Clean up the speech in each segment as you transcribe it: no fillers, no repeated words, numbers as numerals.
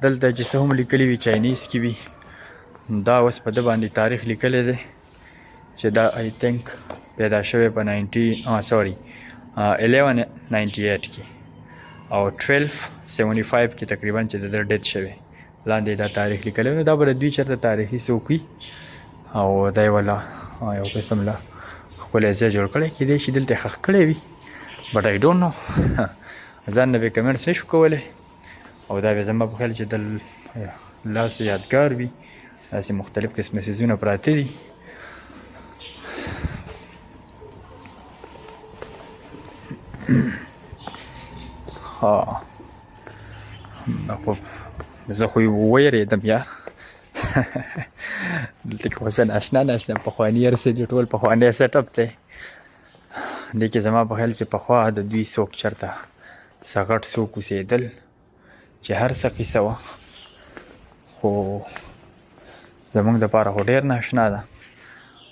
دلته چې څه هم لیکلي وي چاینیز کې وي دا اوس په ده باندې تاریخ لیکلی دی چې دا آی تھنک پیدا شوی په 1198 کې او 1275 کې تقریبا چې د ده ډیت شوی لاندې دا تاریخ لیکلی نو دا به د دوی چېرته تاریخي څوک وي او دا یې والا یو قسم له ښکلی ځای جوړ کړی کېدای شي دلته یې ښخ کړی وي بټ آی ډونټ نو ځان نه به کمنټس نه شو کولی او دا بیا زما په خیال چې د لاسو یادګار وي داسې مختلف قسمه څیزونه پراته دي زه خو ویرېدم یار دلته کې خو څه ناشنا پخواني هر څه دي ټول پخوانی سیټ اپ دی دې کې زما په خیال چې پخوا د دوی څوک چېرته څه غټ څوک اوسېدل چې هر څه قیصه وه خو زموږ دپاره خو ډېر ناشنا ده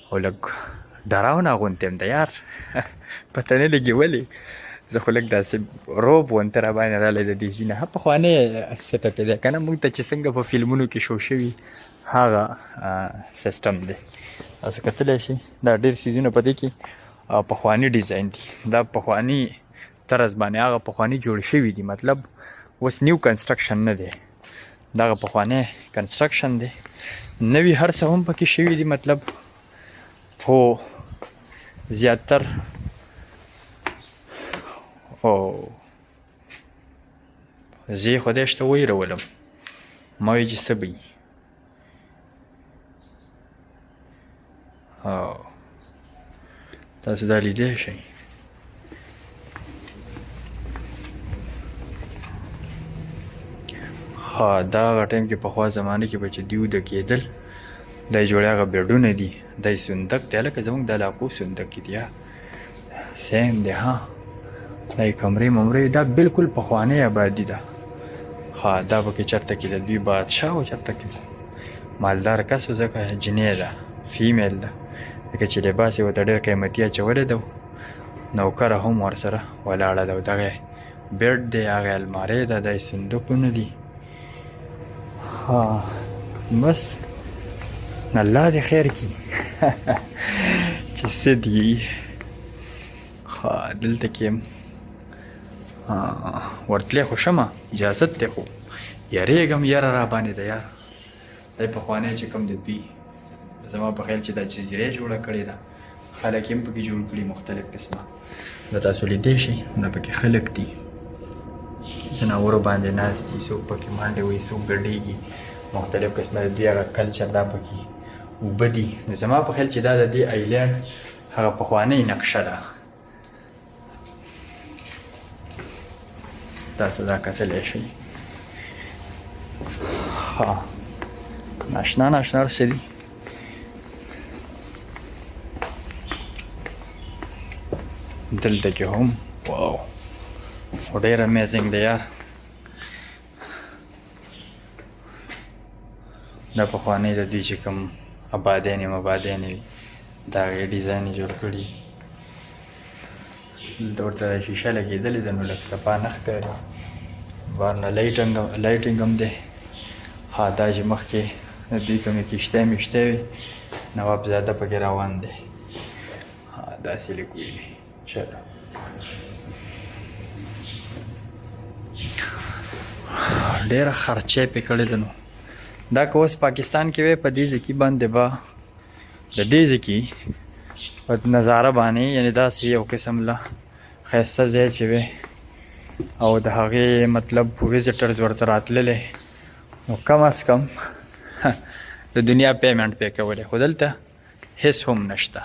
او لږ ډراونه غوندې هم ده یار پته نه لګي ولې زه خو لږ داسې روب غوندې راباندې رالی د دې ځینه پخوانی سیټ اپ دی که نه موږ ته چې څنګه په فلمونو کې شو شوي هغه سیسټم دی تاسو کتلی شئ دا ډېر څیزونه په دې کې پخواني ډیزاین دي دا پخواني طرز باندې هغه پخواني جوړ شوي دي مطلب اوس نیو کنسټرکشن نه دی دغه پخوانی کنسټرکشن دی نوي هر څه هم پکې شوي دي مطلب خو زیاتر زه یې خدای شته ویرولم ما وایي چې څه به وي تاسو دا لیدلی شئ دا هغه ټایم کې پخوا زمانه کې به چې دوی وده کېدل دا یې جوړې هغه بیډونه دي دا یې صندوق دی هلکه زموږ د علاقو صندوق کې دی سیم دی ها دا یې کمرې ممرې دا بلکل پخوانی آبادي ده دا پکې چېرته کې د دوی بادشاه و چېرته کې مالدار کس و ځکه جنۍ ده فیمیل ده ځکه چې لباس یې ورته ډېر قیمتي اچولی ده نوکره هم ورسره ولاړه ده او دغه بیډ دی هغې المارۍ ده دا یې صندوقونه دي بس الله دې خیر کړي چې څه دي دلته کې ورتلی خو شمه اجازت دی خو یریږم یره را باندې ده یار دی پخوانی چې کوم د دوی زما په خیال چې دا جزیره یې جوړه کړې ده خلک یې هم پکې جوړ کړي مختلف قسمه دا تاسو لیدی شئ دا پکې خلک دي ځناورو باندې ناست دي څوک پکې منډې وهي څوک ګډېږي مختلف قسمه د دوی هغه کلچر دا پکې اوبه دي نو زما په خیال چې دا د دې ایلینډ هغه پخوانۍ نقشه ده تاسو دا کتلی شئ ناشنا هر څه دي دلته کې هم واو ډېر امیزنګ دی یار دا پخوانی د دوی چې کوم آبادیانې مبادیانې وي د هغې ډیزاین یې جوړ کړي دلته ورته شیشه لګېدلې ده نو لږ صفا نه ښکاري بار نه لایټینګ هم دی دا چې مخکې د دوی کومې کښتۍ میشتۍ وي نواب زاده پکې روان دی داسې لیک ویلي چلو ډېره خرچه یې پې کړې ده نو دا که اوس پاکستان کې وی په دې ځای کې باندې به د دې ځای کې په نظاره باندې یعنې داسې یو قسم له ښایسته ځای چې وی او د هغې مطلب ویزیټرز ورته راتللی نو کم از کم د دنیا پیمنټ پې کولی خو دلته هېڅ هم نشته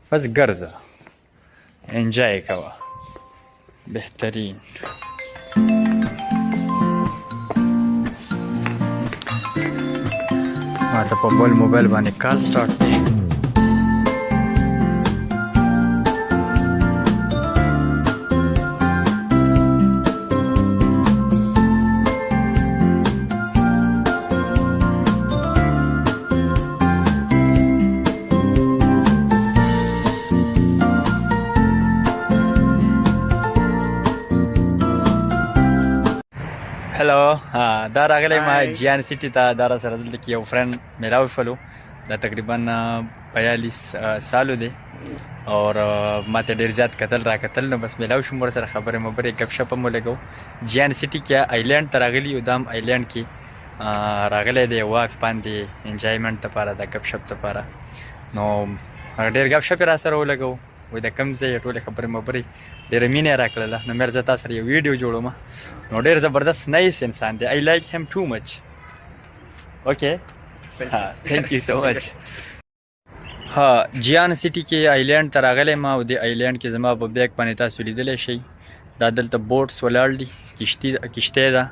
بس ګرځه انجای کوه بهترین ما ته په بل موبایل باندې کال سټارټ دی Hello. ها دا راغلی ما جیان سیټي ته دا راسره دلته کې یو فرند میلاو شولو دا تقریبا 42 سالو دی اور ما ته ډېر زیات کتل را کتل نو بس میلاو شوم ورسره خبرې مبرې ګپ شپ هم ولګو جیان سیټي کې آیلینډ ته راغلي یو دا هم آیلینډ کې راغلی دی واک باندې انجوایمنټ دپاره د ګپ شپ دپاره نو ډېر ګپ شپ یې راسره ولګو وایي د کوم ځای ټولې خبرې مبرې ډېره مینه یې راکړله نو مې زه تا سره یو ویډیو جوړوم نو ډېر زبردست نایس انسان دی آی لایک هیم ټو مچ اوکې تھینک یو سو مچ ها جیان سیټي کې آیلینډ ته راغلی ما او د آیلینډ کې زما په بیک باندې تاسو لیدلی شئ دا دلته بوټس ولاړ دي کشتۍ ده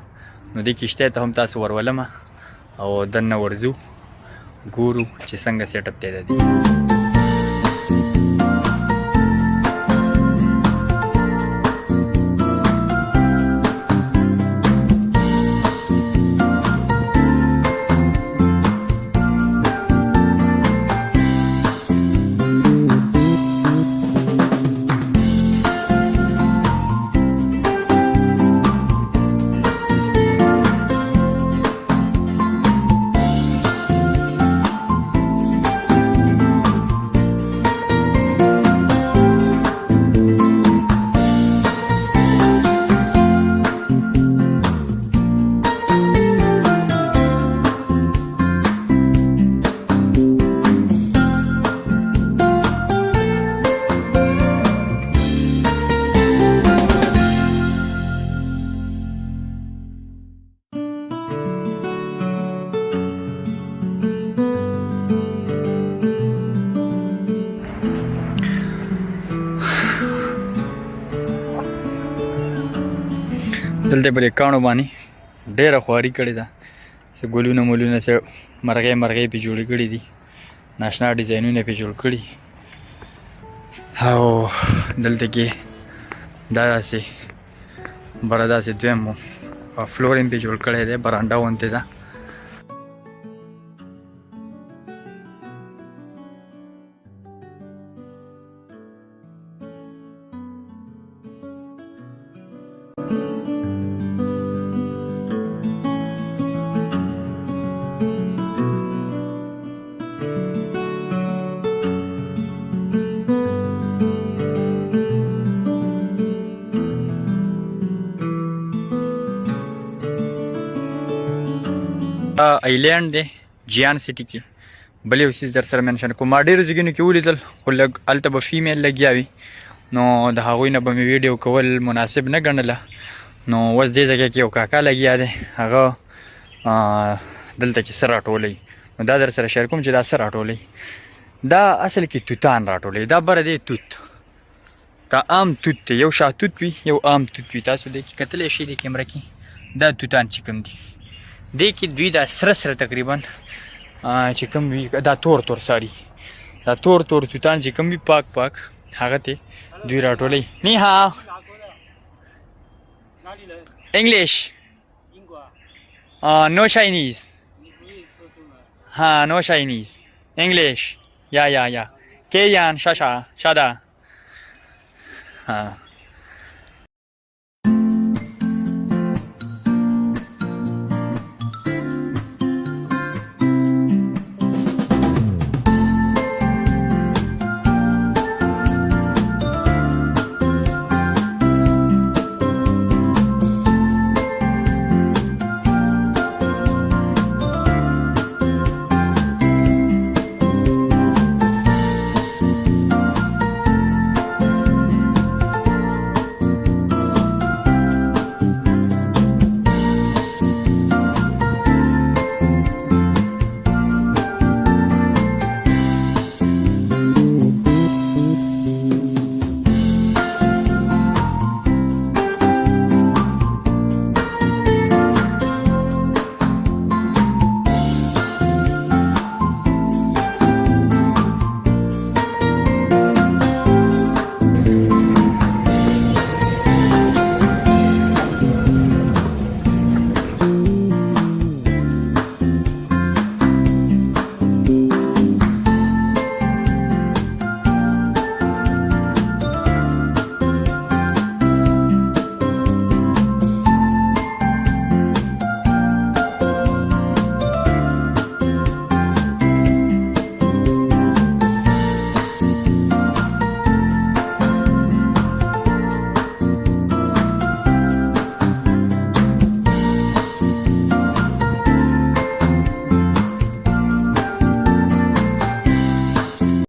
نو دې کشتۍ ته هم تاسو ورولمه او دننه ورځو ګورو چې څنګه سیټ اپ دی د دې دلته پر کانو باندې ډېره خواري کړې ده څه ګلونه مولونه څه مرغۍ پې جوړې کړي دي ناشنا ډیزاینونه پې جوړ کړي او دلته کې دا داسې بره داسې دویم فلور یې پې جوړ کړی دی برانډه غوندې ده آیلینډ دی جیان سیټي کې بل یو څیز در سره منشن کوم ما ډېرو ځایونو کې ولیدل خو لږ هلته به فیمیل لګیا وي نو د هغوی نه به مې ویډیو کول مناسب نه ګڼله نو اوس دې ځای کې یو کاکا لګیا دی هغه دلته کې څه راټولوي نو دا در سره شیر کوم چې دا څه راټولوي دا اصل کې توتان راټولوي دا بره دی توت دا عام توت دی یو شاهتوت وي یو عام توت وي تاسو دې کې کتلی شئ د کیمره کې دا توتان چې کوم دي دې کې دوی دا سره تقریبا چې کوم وي دا تور ساري دا تور توتان چې کوم وي پاک هغه ته دوی راټولوي نی هاو انګلیش نو چاینیز ها نو چاینیز انګلیش یا ケイヤンシャシャシャダ